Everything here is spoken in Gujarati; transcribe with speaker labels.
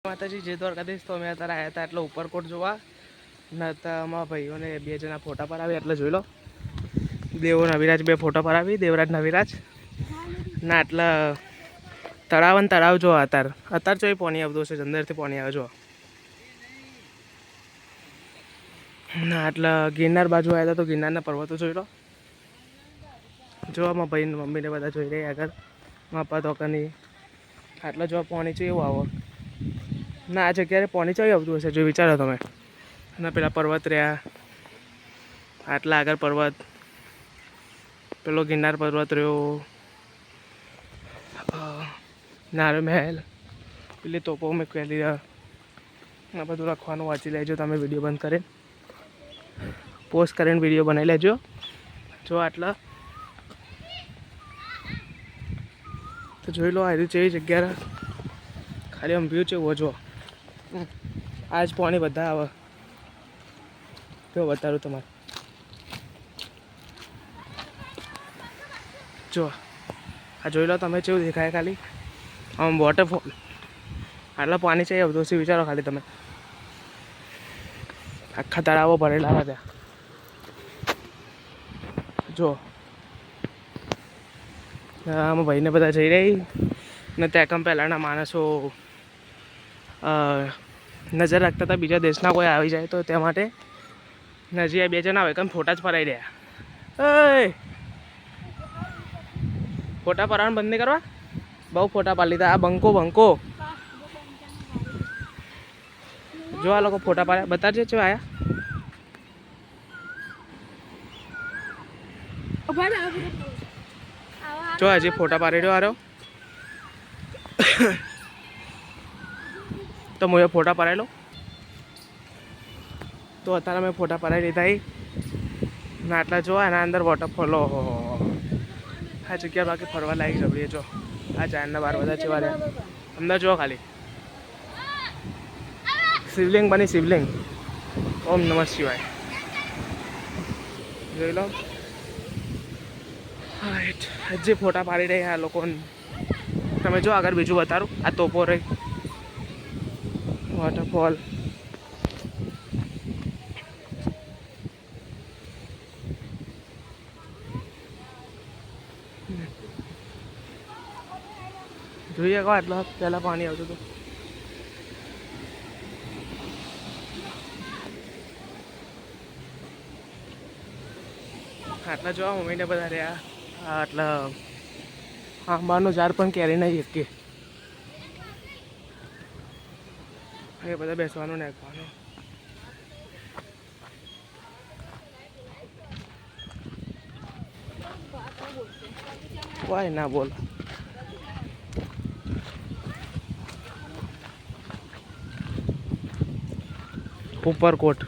Speaker 1: માતાજી જે દ્વારકાધીશ તો અમે અત્યારે આવ્યા હતા એટલે ઉપરકોટ જોવા નતા અમારા ભાઈઓને બે જણા ફોટા પડાવી એટલે જોઈ લો દેવો નવિરાજ બે ફોટા પડાવી દેવરાજ નવિરાજ ના એટલે તળાવ ને તળાવ જો અત્યારે જો પાણી આવતું હશે અંદરથી પાણી આવે જો ના એટલે ગિરનાર બાજુ આવ્યા હતા તો ગિરનારના પર્વતો જોઈ લો જો અમારા ભાઈ મમ્મીને બધા જોઈ રહ્યા આગળ માપા તોકાની આટલા જો પાણી છે એવું આવો ના આ જગ્યાએ પાણી ચાલી આવતું હશે જો વિચારો તમે અને પેલા પર્વત રહ્યા આટલા આગળ પર્વત પેલો ગિરનાર પર્વત રહ્યો નારો મહેલ પેલી તોપો મૂકેલી આ બધું લખવાનું વાંચી લેજો તમે વિડીયો બંધ કરીને પોસ્ટ કરીને વિડીયો બનાવી લેજો જો આટલા તો જોઈ લો આ રીતે એવી જગ્યા ખાલી આમ વ્યૂ છે એવો જો આજ પાણી બધા આવે જો બતાવું તમારે જો આ જોઈ લો તમે કેવું દેખાય ખાલી આમ વોટરફોલ આટલા પાણી છે બધું શું વિચારો ખાલી તમે આખા તળાવો ભરેલા હતા જો આમાં ભાઈને બધા જઈ રહી ને ત્યાં કમ પહેલાંના માણસો નજર રાખતા હતા બીજા દેશના કોઈ આવી જાય તો તે માટે નજી બે જણા આવે કેમ ફોટા જ પડાવી રહ્યા ફોટા પડાવવાનું બંધ નહીં કરવા બહુ ફોટા પાડી લીધા આ બંકો જો આ લોકો ફોટા પાડ્યા બતાવજે જો આયા જો હજી ફોટા પાડી રહ્યો આરો તો હું ફોટા પડાવી લઉં તો અત્યારે મેં ફોટા પડાવી લીધા ને આટલા જો એના અંદર વોટરફોલો આ જગ્યા બાકી ફરવા લાયક જબરી જો આ ચાંદના બાર બધા જેવા રહ્યા અંદર જો ખાલી શિવલિંગ બની શિવલિંગ ઓમ નમઃ શિવાય જોઈ લો હજી ફોટા પાડી રહ્યા આ લોકોને તમે જો આગળ બીજું બતાડું આ તોપો રહી વોટરફોલ જોઈએ કહો આટલા પહેલાં પાણી આવતું હતું આટલા જોવા મમ્મીને બધા રહ્યા આટલા આંબાનું ઝાડ પણ કેરી નહીં કે એ બધા બેસવાનું નાખવાનું કોઈ ના બોલ ઉપરકોટ